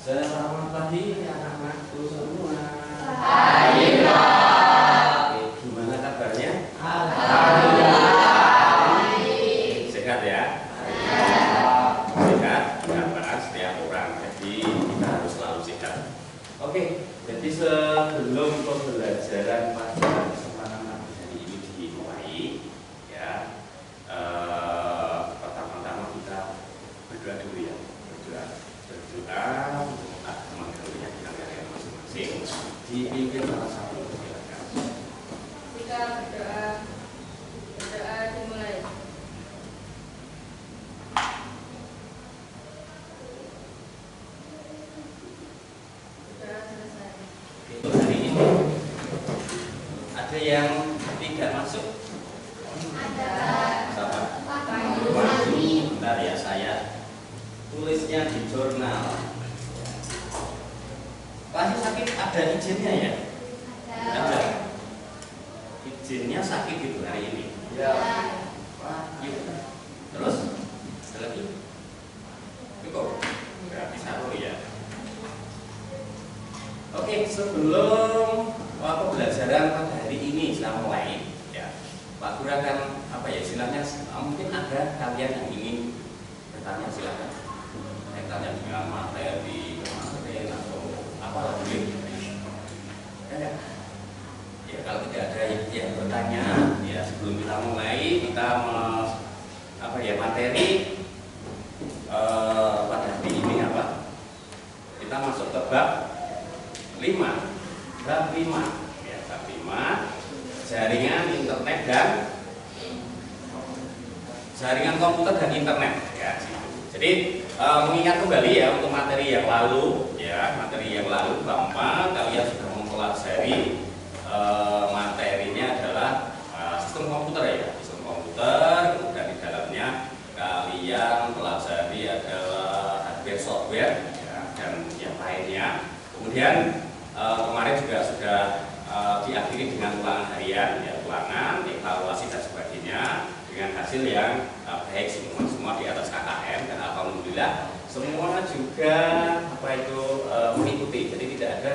Selamat pagi anak-anakku semua. Hai Pak. Oke, gimana kabarnya? Alhamdulillah. Sehat ya? Sehat, kabar setiap orang. Jadi kita harus selalu sehat. Oke, jadi sebelum pembelajaran pada kesempatan hari ini dimulai, ya, pertama-tama kita berdoa dulu ya. Berdoa untuk teman-teman yang kalian masing-masing dipimpin salah satu, silakan. Kita berdoa dimulai. Berdoa selesai. Untuk hari ini ada yang tidak masuk? Ada. Siapa? Mami. Bentar ya, saya tulisnya di jurnal. Masih sakit, ada izinnya ya? Ada. Izinnya sakit itu hari ini. Ya. Wah, iya. Terus ada lagi? Cukup. Berarti satu ya. Oke, sebelum pembelajaran pada hari ini kita mulai, ya, Pak Guru akan apa ya istilahnya? Mungkin ada kalian yang ingin bertanya, silakan. Yang tanya dengan materi kemarin atau apa lagi? Ada? Ya, kalau tidak ada yang bertanya, ya sebelum kita mulai kita apa ya materi pada hari ini apa? Kita masuk ke bab 5. Bab 5. Ya, bab 5 jaringan internet dan jaringan komputer dan internet ya. Jadi mengingat kembali ya untuk materi yang lalu ya, bab 4 kalian sudah mempelajari materinya adalah sistem komputer ya, sistem komputer, kemudian di dalamnya kalian pelajari adalah hardware, software ya, dan yang lainnya. Kemudian kemarin juga sudah diakhiri dengan ulangan harian ya, ulangan, evaluasi dan sebagainya dengan hasil yang baik semua di atas KKM, dan alhamdulillah semua juga apa itu mengikuti. Jadi tidak ada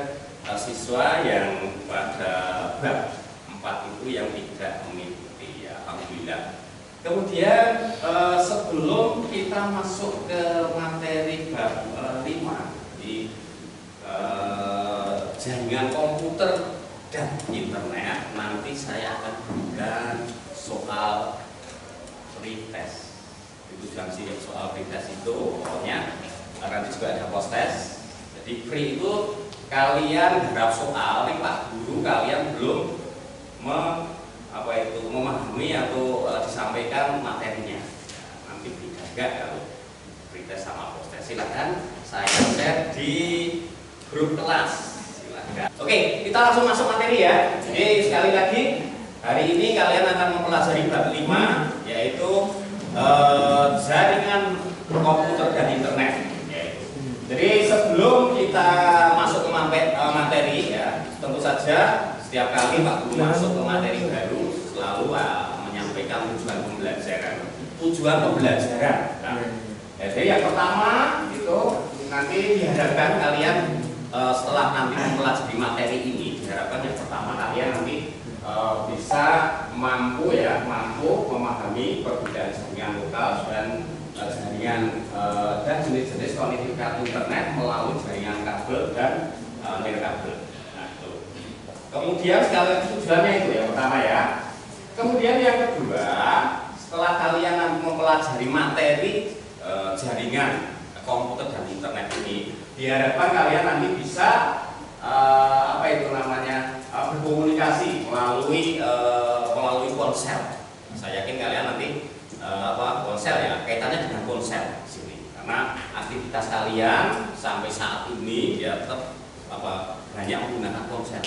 siswa yang pada bab 4 itu yang tidak mengikuti ya, alhamdulillah. Kemudian sebelum kita masuk ke materi bab 5 di jaringan komputer dan internet, nanti saya akan berikan soal pretest. Itu jangan soal pretest itu pokoknya nanti juga ada post test. Jadi pre itu kalian harap soal nih Pak Guru kalian belum memahami atau disampaikan materinya. Nanti beda enggak kalau pretest sama post test. Silakan saya share di grup kelas. Silakan. Oke, kita langsung masuk materi ya. Jadi sekali lagi hari ini kalian akan mempelajari bab 5 yaitu jaringan komputer dan internet. Jadi sebelum kita masuk ke materi ya, tentu saja setiap kali Pak Guru masuk ke materi baru selalu menyampaikan tujuan pembelajaran. Nah, jadi yang pertama itu nanti diharapkan kalian setelah nanti mempelajari materi ini, diharapkan yang pertama kalian nanti bisa mampu memahami perbedaan jaringan lokal dan jaringan dan jenis-jenis konektivitas internet melalui jaringan kabel dan nirkabel. Nah, itu. Kemudian sekalian tujuannya itu yang pertama ya. Kemudian yang kedua, setelah kalian nanti mempelajari materi jaringan komputer dan internet ini, diharapkan kalian nanti bisa berkomunikasi melalui ponsel. Saya yakin kalian nanti ponsel ya, kaitannya dengan ponsel di sini. Karena aktivitas kalian sampai saat ini ya tetap banyak menggunakan ponsel.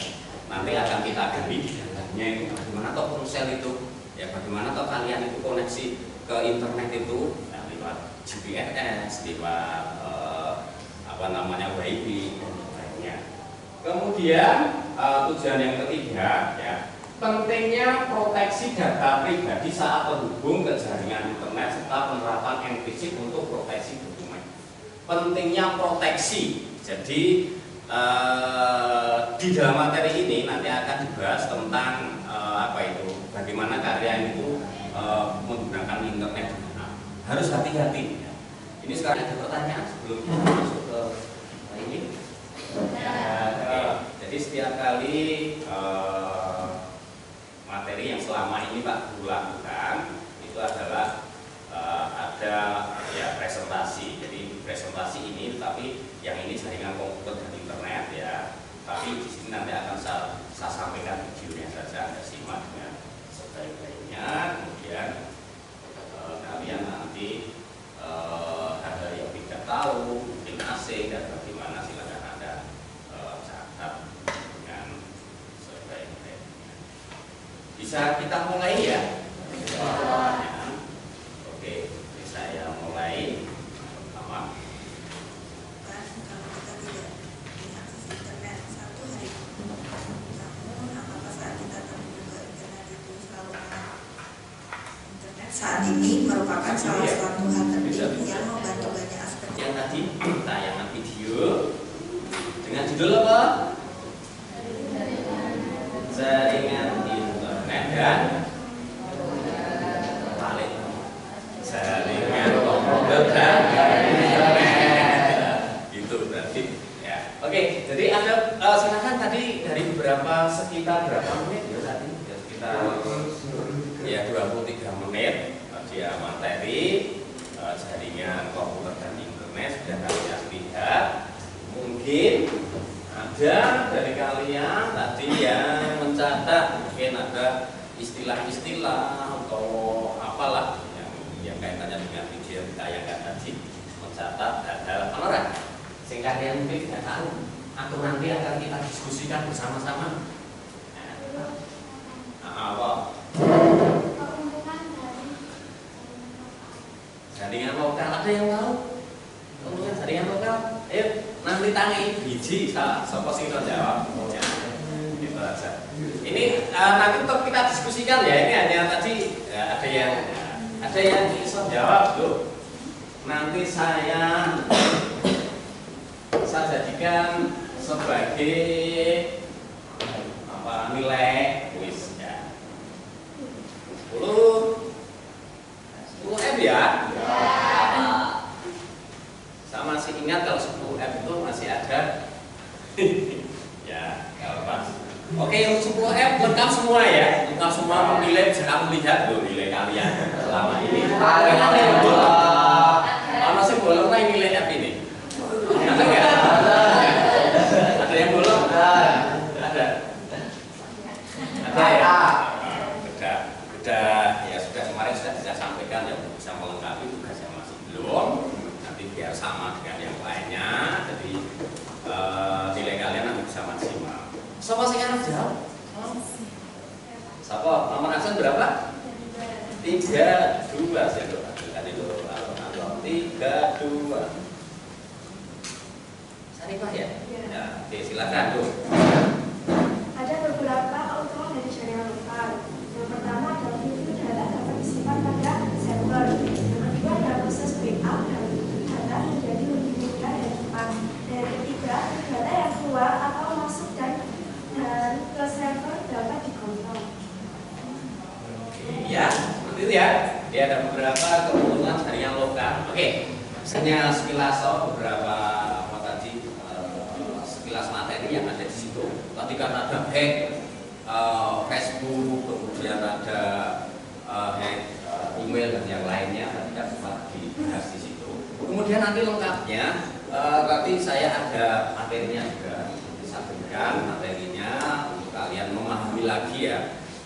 Nanti akan kita gali di dalamnya itu bagaimana toh ponsel itu, ya bagaimana toh kalian itu koneksi ke internet itu lewat GPS, lewat WiFi dan lainnya. Kemudian tujuan yang ketiga ya, pentingnya proteksi data pribadi saat terhubung ke jaringan internet serta penerapan enkripsi untuk proteksi dokumen. Pentingnya proteksi Jadi di dalam materi ini nanti akan dibahas tentang bagaimana karya itu menggunakan internet. Nah, harus hati-hati. Ini sekarang ada pertanyaan sebelum kita masuk ke ini. Jadi setiap kali materi yang selama ini Pak Guru lakukan itu adalah ada ya presentasi. Jadi presentasi ini, tapi yang ini jaringan komputer dan internet ya. Tapi di sini nanti akan saya sampaikan videonya saja, Anda simak dengan sebaik-baiknya. Kemudian kalian nanti hal-hal yang tidak tahu, mungkin asing dan bagaimana, silakan Anda catat dengan sebaik-baiknya. Bisa kita mulai ya? Oke, jadi saya mulai. Pertama, kalau kita tidak mengakses internet satu hari, namun apakah saat kita terbuka internet itu selalu internet saat ini merupakan salah satu hal penting yang membantu banyak aspek. yang tadi tayangan video dengan judul apa? Jaringan internet dan balik jaringan komputer dan internet. Itu berarti ya. Oke, jadi Anda silakan tadi dari sekitar berapa menit ya tadi? Ya, sekitar ya 23 menit dia materi jaringan komputer dan internet sudah kalian lihat. Mungkin ada dari kalian tadi yang mencatat, mungkin ada istilah-istilah atau apalah yang kaitannya dengan video yang ditayangkan tadi, mencatat hal-hal apa sehingga kalian mungkin tidak tahu atau nanti akan kita diskusikan bersama-sama. Apa? Jaringan lokal, ada yang tahu? Kemudian jaringan lokal, ayo nanti tangi biji, siapa sih yang jawab? Ya, gitu aja. Ini nanti untuk kita diskusikan ya. Ini hanya tadi ya, ada yang bisa jawab tuh. Nanti saya jadikan sebagai nilai kuis ya. 10 M ya? Saya masih ingat kalau 10 M itu masih ada. Ya, kalau pas. Oke, untuk 10 M lengkap semua ya. Lengkap semua menilai, jangan melihat loh nilai kalian selama ini. Ada yang bolong. Mana sih bolong lah nilai F ini? Ada nggak? Ada yang bolong? Ada. Ada ya? Sudah ya, sudah kemarin sudah saya sampaikan ya, bisa melengkapi tugasnya masih belum. Nanti biar sama dengan yang lainnya, jadi nilai kalian nanti bisa maksimal. Siapa sih yang jawab? Siapa? Nomor absen berapa? 32 ya dok. Tadi itu 32. Sarifah ya? Ya, oke silakan tuh. Ada beberapa keuntungan dari jaringan lokal. Yang pertama adalah video data dapat disimpan pada server. Yang kedua adalah proses backup dan data menjadi lebih mudah dan cepat. Dan yang ketiga, data yang keluar atau masuk dan ke server dapat dikontrol. Ya, seperti itu ya. Ya, ada beberapa keuntungan jaringan lokal. Oke, misalnya sekilas beberapa sekilas materi yang ada di situ. Tadi kan ada hack Facebook, kemudian ada hack email dan yang lainnya, tadi kan sempat dibahas di situ. Kemudian nanti lengkapnya, nanti saya ada materinya juga, saya berikan materinya untuk kalian memahami lagi ya.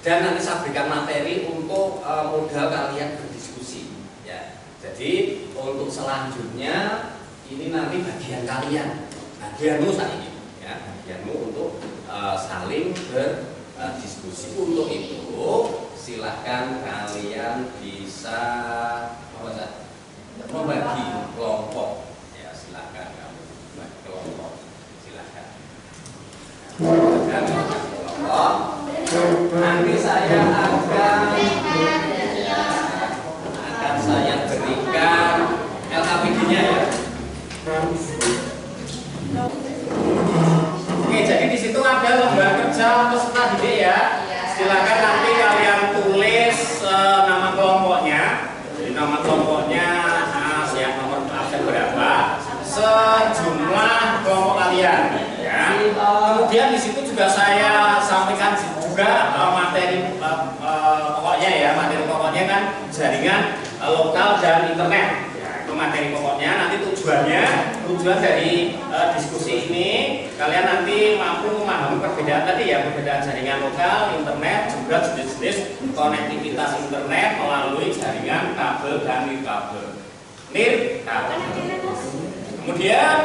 Dan nanti saya berikan materi untuk modal kalian berdiskusi. Ya. Jadi untuk selanjutnya ini nanti bagian kalian, bagianmu saat ini, ya, bagianmu untuk saling berdiskusi. Untuk itu silahkan kalian bisa membagi kelompok. Ya, silahkan kamu membagi kelompok. Silahkan. Kelompok. Nanti saya akan saya berikan LKPD-nya ya. silakan nanti kalian tulis nama kelompoknya. Jadi nama kelompoknya siap nomor absen berapa, sejumlah kelompok kalian. Ya. Kemudian di situ juga saya sampaikan juga materi pokoknya ya, materi pokoknya kan jaringan lokal dan internet. Materi pokoknya nanti tujuan dari diskusi ini kalian nanti mampu memahami perbedaan tadi ya, perbedaan jaringan lokal, internet, juga jenis-jenis konektivitas internet melalui jaringan kabel dan nirkabel. Kemudian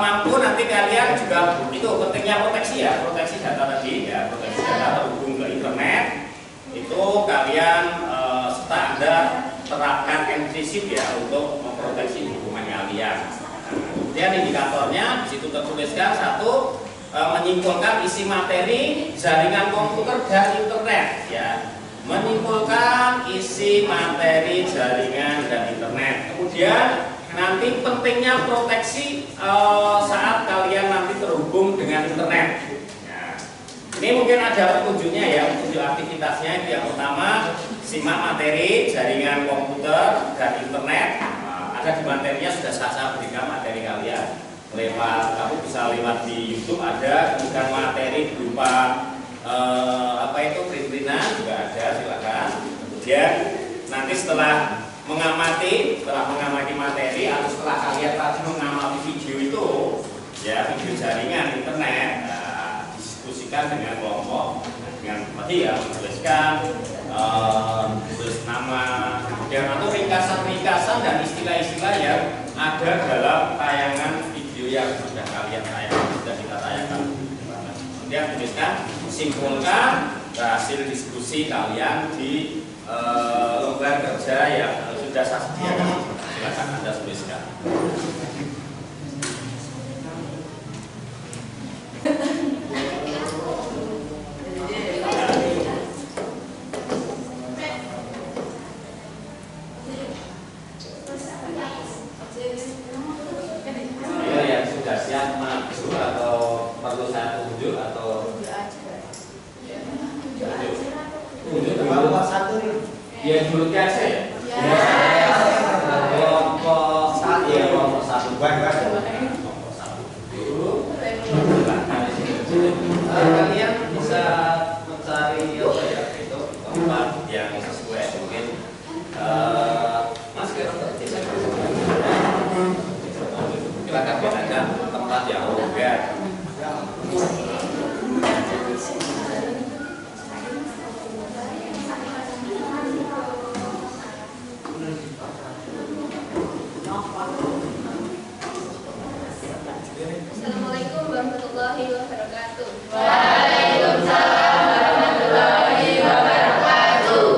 mampu nanti kalian juga itu pentingnya proteksi ya, proteksi data tadi ya, proteksi data terhubung ke internet itu kalian serta Anda terapkan enkripsi ya untuk memproteksi dokumen kalian. Kemudian indikatornya di situ tertuliskan satu, menyimpulkan isi materi jaringan komputer dan internet ya, menyimpulkan isi materi jaringan dan internet. Kemudian nanti pentingnya proteksi saat kalian nanti terhubung dengan internet. Ini mungkin ada petunjuknya ya, petunjuk aktivitasnya. Yang pertama, simak materi jaringan komputer dan internet. Ada di materinya sudah saya berikan materi kalian. Kamu bisa lewat di YouTube ada, kemudian materi berupa print-printan juga ada, silakan. Kemudian nanti setelah mengamati materi atau setelah kalian tadi mengamati video itu, ya video jaringan internet. Diskusikan dengan kelompok, dengan tadi ya menuliskan tulis nama, kemudian atau ringkasan-ringkasan dan istilah-istilah yang ada dalam tayangan video yang sudah kalian tayangkan, sudah kita tayangkan. Kemudian tuliskan, simpulkan hasil diskusi kalian di lembar kerja yang sudah saya sediakan. Silakan Anda tuliskan. Ya dulu aja ya. Kelompok satu ya, kelompok satu. Kelompok satu dulu. Kalian bisa mencari apa ya itu tempat yang sesuai mungkin. Mas silakan bedakan tempat yang longgar. Assalamualaikum warahmatullahi wabarakatuh. Waalaikumsalam warahmatullahi wabarakatuh.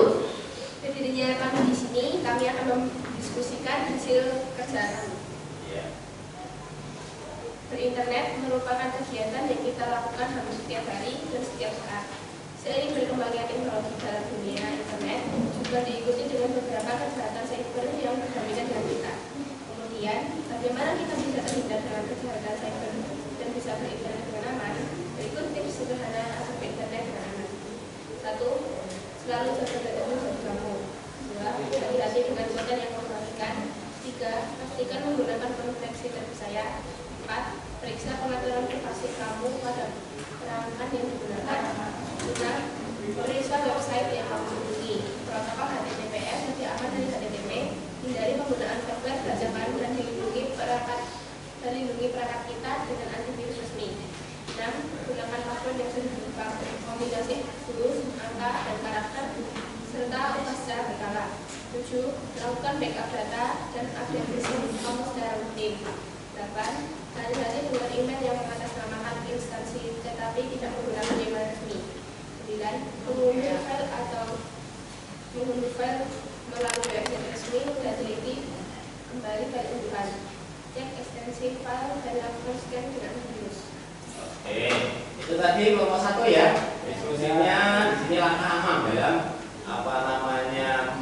Berdirinya kami di sini, kami akan mendiskusikan hasil kerja kami. Berinternet merupakan kegiatan yang kita lakukan hampir setiap hari dan setiap saat. Seiring berkembangnya teknologi dalam dunia internet juga diikuti dengan beberapa kejahatan cyber yang berkaitan dengan kita. Kemudian, bagaimana kita bisa terhindar dengan kejahatan cyber dan bisa berinternet dengan aman? Berikut tips sederhana agar berinternet dengan aman. 1. Selalu jaga data pribadi kamu. 2. Hati-hati dengan konten yang kamu bagikan. 3. Pastikan menggunakan proteksi terpercaya. 4. Periksa pengaturan privasi kamu pada perangkat yang digunakan. 5. Periksa website yang kamu kunjungi. Protokol HTTPS lebih aman dari HTTP. Hindari penggunaan software bajakan dan dilindungi perangkat kita dengan antivirus resmi. 6. Gunakan password yang sudah dipakai, kombinasi huruf, angka, dan karakter, serta ubah secara berkala. 7. Lakukan backup data dan update sistem kamu secara rutin. 8. Hati-hati dengan email yang mengatasnamakan instansi tetapi tidak menggunakan email resmi. 9. Mengunduh file melalui website resmi dan teliti kembali file unduhan. Cek ekstensi file dan lakukan scan dengan virus. Oke, itu tadi kelompok satu ya. Diskusinya di sini langkah aman dalam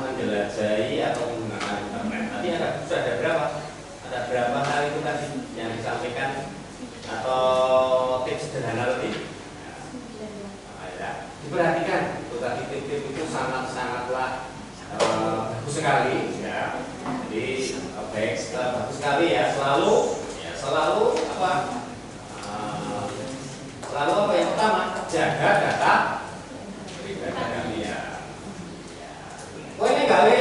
menjelajahi atau menggunakan internet. Tadi sudah ada berapa? Ada berapa hal itu tadi yang disampaikan atau tips sederhana tadi? Diperhatikan. bagus sekali ya. Selalu apa? Selalu apa yang pertama? Jaga data pribadi kalian. Oh ini gawe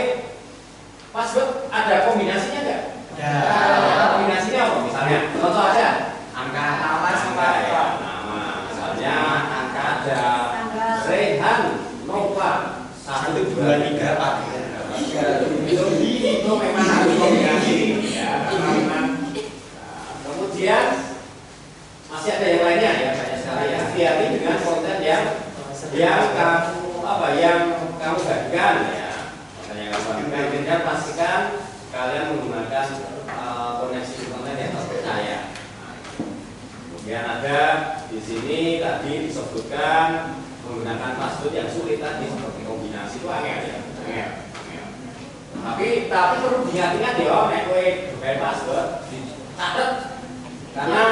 password ada kombinasinya nggak? Ada. Kombinasinya apa? Misalnya contoh aja. Angka nama sama ya. Nama. Misalnya angka ada Rehan Nova 123 itu memang harus kombinasi ya. Kemudian masih ada yang lainnya ya, banyak sekali ya. Hati-hati dengan konten yang kamu bagikan ya. Konten yang kamu bagikan, dan pastikan kalian menggunakan koneksi internet yang terpercaya. Kemudian ada di sini tadi disebutkan menggunakan password yang sulit tadi seperti kombinasi itu angel ya. Angel. Tapi perlu diingat-ingat ya, nek kowe gawe password dicatat karena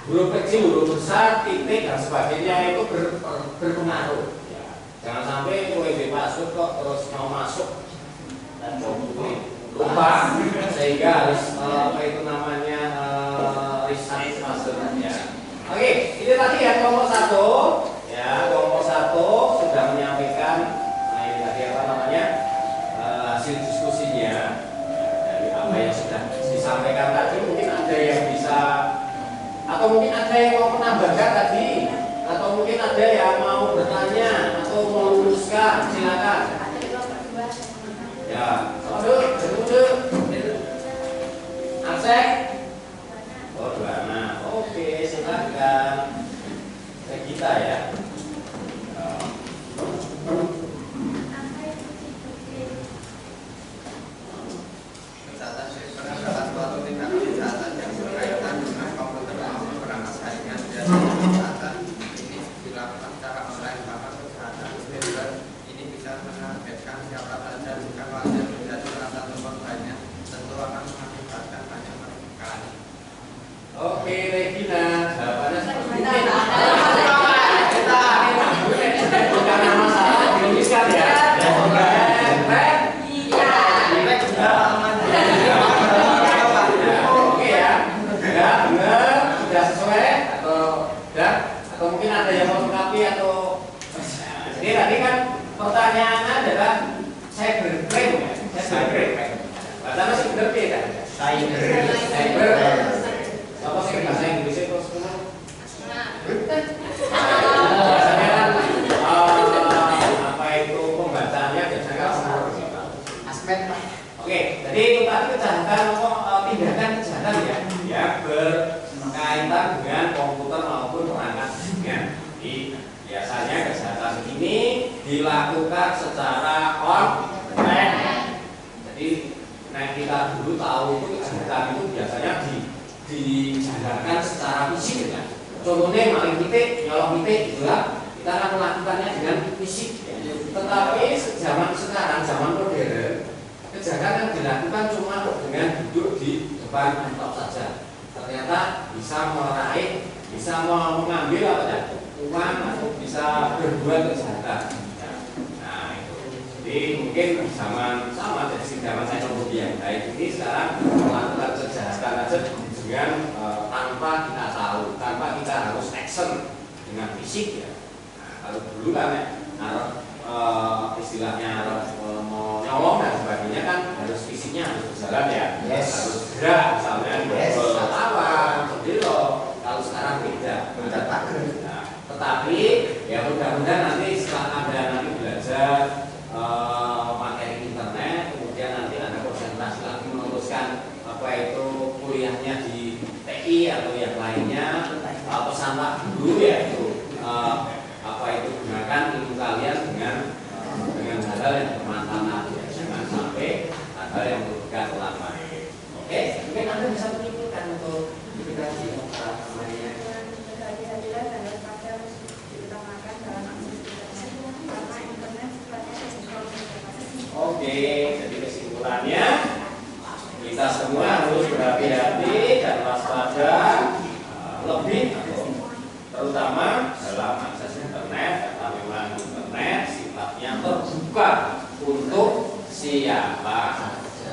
huruf kecil, huruf besar, titik dan sebagainya itu berpengaruh. Ya. Jangan sampai kowe gawe password kok terus mau masuk dan lupa sehingga harus reset passwordnya. Oke, ini tadi ya kelompok 1 ya, kelompok 1 sudah menyampaikan ini tadi hasil diskusinya dari apa yang sudah disampaikan tadi. Mungkin ada yang bisa atau mungkin ada yang mau menambahkan tadi atau mungkin ada yang mau bertanya atau mau meluruskan, silakan. Ya, Arsek. Oh, Duana. Oke, silakan. Kita ya. Oke, Regina, jawabannya seperti ini. Bukan nama salah, dituliskan ya. Oke ya, sudah benar, sudah sesuai atau mungkin ada yang mau melengkapi atau. Jadi tadi kan pertanyaannya adalah cybercrime ya, cybercrime. Bahasa masih benar kan? Cyber. Apa sih bahasa Inggrisnya itu semua? Biasanya kan apa itu pembacaannya biasanya kan asmet. Oke, jadi itu tadi kejahatan tindakan kejahatan ya, yang berkaitan dengan komputer maupun perangkat ya. Jadi biasanya kejahatan ini dilakukan secara online. Jadi kita dulu tahu itu kejahatan itu biasanya dijalankan secara fisik ya. Contohnya maling titik, nyolong titik juga kita akan melakukannya dengan fisik ya. Tetapi zaman sekarang, zaman modern, kejahatan dilakukan cuma dengan duduk di depan laptop saja. Ternyata bisa meraih, bisa mengambil apa ya, uang atau bisa berbuat kejahatan. Nah itu. Jadi mungkin zaman sama dari zaman teknologi yang baik ini sekarang melakukan kejahatan aja dengan tanpa kita tahu, tanpa kita harus action dengan fisik ya. Nah, kalau dulu kan istilahnya mau nyolong dan sebagainya kan harus fisiknya harus berjalan ya, harus gerak misalnya, berlawan, berdiri. Kalau sekarang beda. Nah, tetapi ya mudah-mudahan nanti setelah Anda nanti belajar materi internet, kemudian nanti Anda konsentrasi lagi meneruskan apa itu kuliahnya di TI atau yang lainnya, pesan Pak Guru ya itu apa itu gunakan ilmu kalian dengan hal-hal yang bermanfaat ya. Jangan sampai hal yang merugikan orang lain. Oke, mungkin Anda bisa menyimpulkan untuk dikasih namanya. Oke, jadi kesimpulannya kita semua harus berhati-hati dan waspada lebih terutama dalam akses internet karena memang internet sifatnya terbuka untuk siapa saja.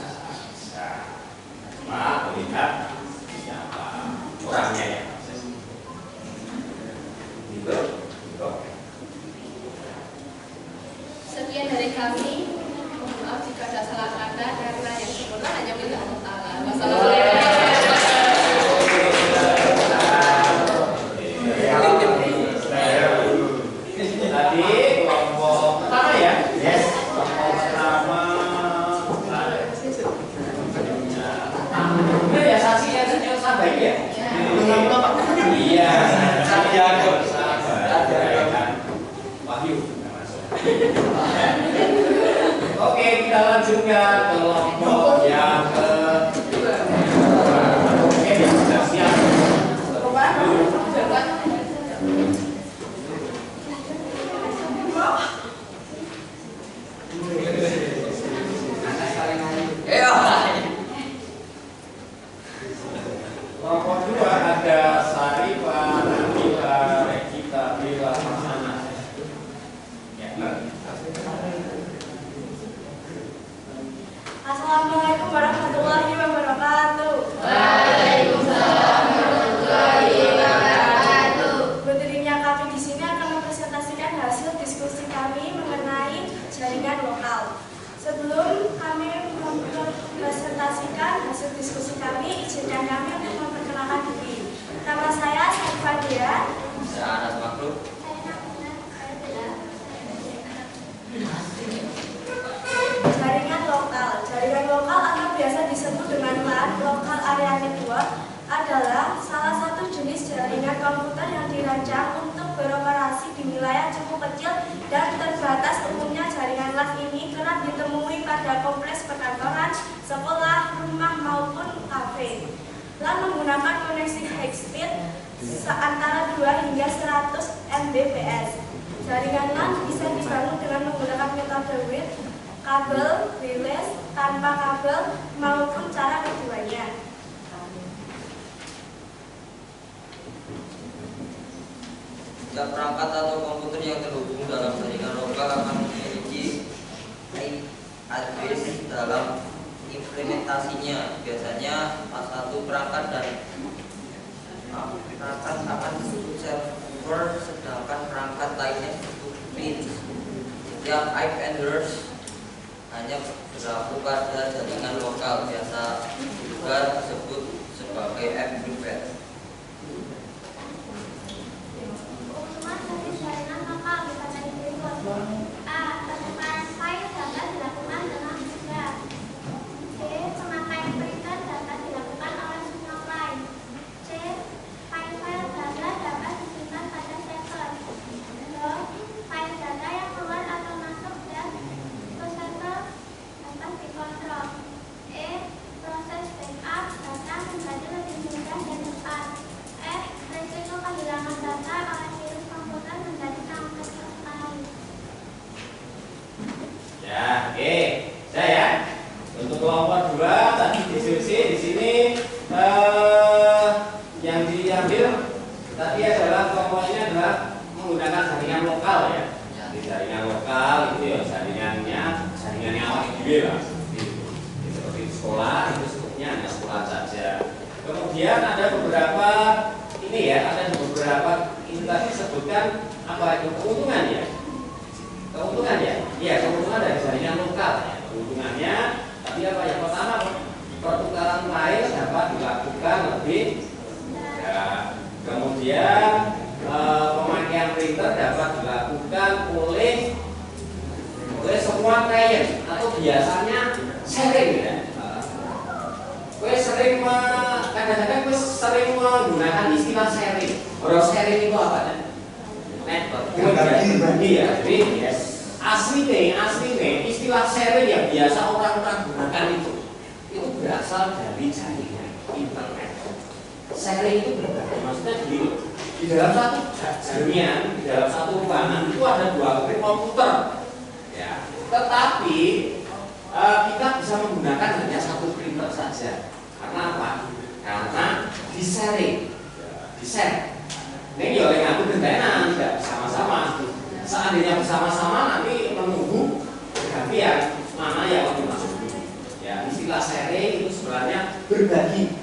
Kelompok 2 ada Sarifah, Nabila, Regita, Bila, Masana. Ya, benar. Assalamualaikum warahmatullahi wabarakatuh. Waalaikumsalam warahmatullahi wabarakatuh. Berdirinya kami di sini akan mempresentasikan hasil diskusi kami mengenai jaringan lokal. Sebelum kami mempresentasikan hasil diskusi kami, izinkan kami untuk memperkenalkan diri. Nama saya Sarifah Dia. Saya Anas Makhluk. Jaringan lokal. Jaringan lokal atau biasa disebut dengan LAN, Local Area Network, adalah salah satu jenis jaringan komputer yang dirancang untuk beroperasi di wilayah cukup kecil dan terbatas. Umumnya jaringan LAN ini kerap ditemui pada kompleks perkantoran, sekolah, rumah maupun kafe. LAN menggunakan koneksi high speed antara 2 hingga 100 Mbps. Jaringan LAN bisa dibangun dengan menggunakan metode with, kabel, wireless, tanpa kabel, maupun cara keduanya. Setiap perangkat atau komputer yang terhubung dalam jaringan lokal akan memiliki IP address dalam implementasinya. Biasanya satu perangkat dan perangkat akan disebut server, sedangkan perangkat lainnya disebut client. Setiap IP address hanya berlaku pada jaringan lokal, biasa juga disebut sebagai IP private. Keuntungan dari jaringan lokal bisa dari berikut. A. Penukaran file dapat dilakukan dengan mudah. B. Pemakaian printer dapat dilakukan oleh semua lain. C. File-file data dapat disimpan pada server. D. File data yang keluar atau masuk dan ke server dapat dikontrol. E. Proses backup data menjadi lebih mudah dan cepat. F. Risiko kehilangan data oleh virus komputer menjadi sangat kecil sekali. Ya, oke. Saya untuk kelompok 2 tadi diskusi di sini yang diambil tadi adalah kelompoknya adalah menggunakan jaringan lokal ya. Di jaringan lokal itu ya jaringannya awak dhewe lah. Seperti di sekolah itu sebutnya hanya sekolah saja. Kemudian ada beberapa ini ya, ada beberapa ini tadi disebutkan apa itu keuntungan ya. Keuntungan ya, iya keuntungan dari jaringan lokal ya. Keuntungannya tadi apa yang pertama pertukaran file dapat dilakukan lebih ya. Kemudian pemakaian printer dapat dilakukan oleh semua klien atau biasanya sharing ya. Kadang-kadang sering menggunakan istilah sharing. Orang sharing itu apa kan? Berbagi ya. Jadi aslinya istilah sharing yang biasa orang-orang gunakan itu berasal dari jaringan internet. Sharing itu berbagi, maksudnya di dalam satu jaringan, di dalam satu ruangan itu ada 2 komputer. Ya, tetapi kita bisa menggunakan hanya 1 printer saja. Karena apa? Karena di-share. Ini ya oleh ngaku gentenan, tidak bersama-sama. Seandainya bersama-sama nanti menunggu pergantian mana yang lebih masuk dulu. Ya, istilah sharing itu sebenarnya berbagi.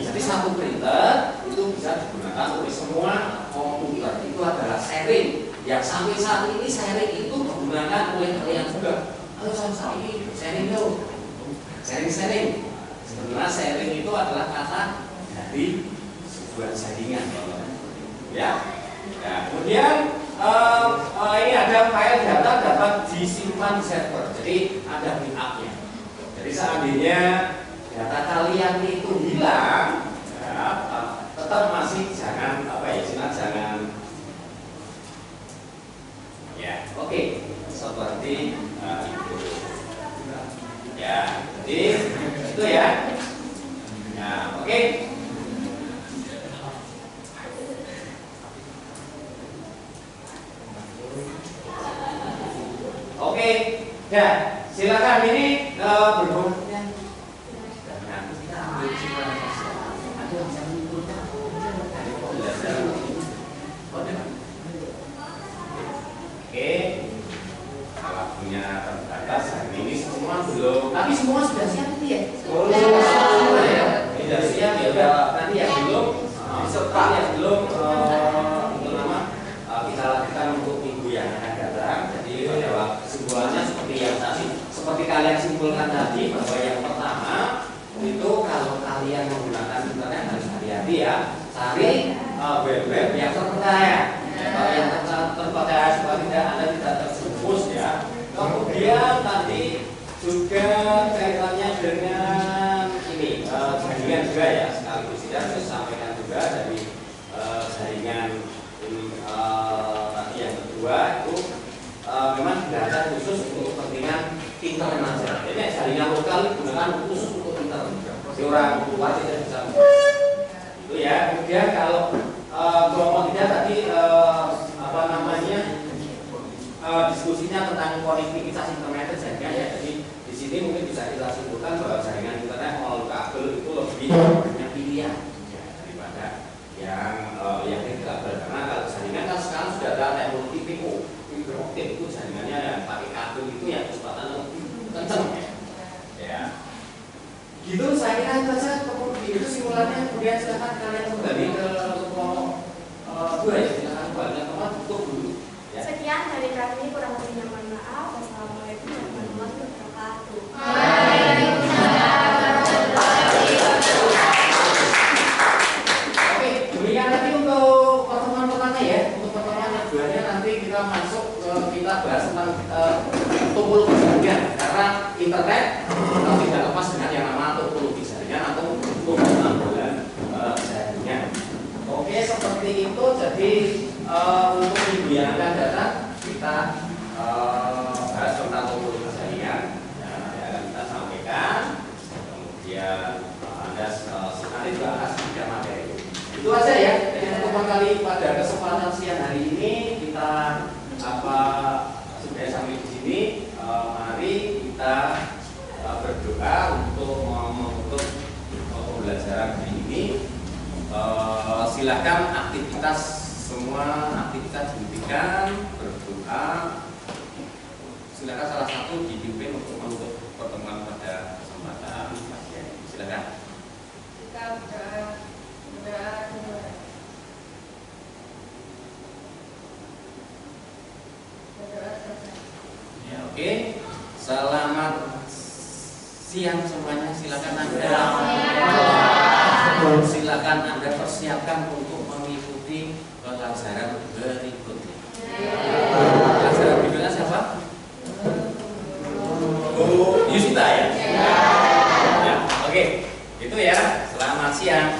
Jadi 1 printer itu bisa digunakan oleh semua komputer. Itu adalah sharing. Yang sampai saat ini sharing itu digunakan oleh kalian juga. Halo sama ini sharing dong. Sharing. Sebenarnya sharing itu adalah kata dari sebuah jaringan. Ya. Kemudian ini ada file data dapat disimpan di server. Jadi ada backup-nya. Jadi seandainya data kalian itu hilang, ya, tetap masih jangan ya. Oke. Seperti itu. Ya. Jadi itu ya. Ya, oke. Oke, ya silakan ini berhubung. pembelajaran. Oke, waktunya terbatas. Hari ini semua belum, tapi semua sudah siap itu ya? Oh, semua ya. Sudah siap ya, udah. Nanti yang belum, disertai yang belum, kita lakukan untuk minggu yang akan datang. Jadi pada waktu kesimpulannya seperti yang tadi, seperti kalian simpulkan tadi bahwa yang pertama itu kalau kalian menggunakan internet harus hati-hati ya, cari web-web yang terpercaya. Kalau yang terpercaya supaya tidak Anda tidak terjerumus ya. Kemudian tadi juga kaitannya dengan ini jaringan juga ya, sekaligus tidak saya sampaikan juga dari jaringan tadi yang kedua itu memang digunakan khusus untuk kepentingan internet saja. Jadi jaringan lokal digunakan khusus untuk internet. Jadi orang luar tidak bisa itu ya. Kemudian kalau kelompok tidak tadi diskusinya tentang konektivitas internet jaringan ya. Jadi di sini mungkin bisa kita simpulkan bahwa jaringan internet melalui kabel itu lebih banyak pilihan ya, daripada yang kabel. Karena kalau jaringan kan sekarang sudah ada teknologi fiber optik itu jaringannya yang pakai kabel itu ya kecepatannya lebih kenceng ya. Gitu saya kira itu saja. Kemudian itu simulasinya. Kemudian silakan kalian kembali ke kelompok 2 ya. Silakan kembali ke kelompok tutup dulu. Ya. Sekian dari kami, kurang lebihnya mohon maaf. Wassalamualaikum warahmatullahi wabarakatuh. Oke, demikian nanti untuk pertemuan pertama ya. Untuk pertemuan yang keduanya nanti kita masuk kita bahas tentang topologi jaringan. Karena internet tidak lepas dengan yang nama topologi jaringan atau pengumpulan jaringan. Oke, seperti itu. Jadi untuk minggu yang akan datang kita bahas tentang topologi jaringan yang akan kita sampaikan. Kemudian Anda nanti juga akan belajar materi. Itu aja ya. Pertemuan kali pada kesempatan siang hari ini kita sudah sampai di sini. Mari kita berdoa untuk menutup pembelajaran hari ini. Silakan semua aktivitas dihentikan, berdoa. Silakan salah satu dipimpin untuk menutup pertemuan pada kesempatan pagi ini. Silakan. Kita berdoa dulu. Berdoa selesai. Ya, oke. Selamat siang semuanya. Silakan Anda persiapkan untuk mengikuti pelajaran berikutnya. Pelajaran berikutnya siapa? Yusita ya. Ya, oke. Itu ya. Selamat siang.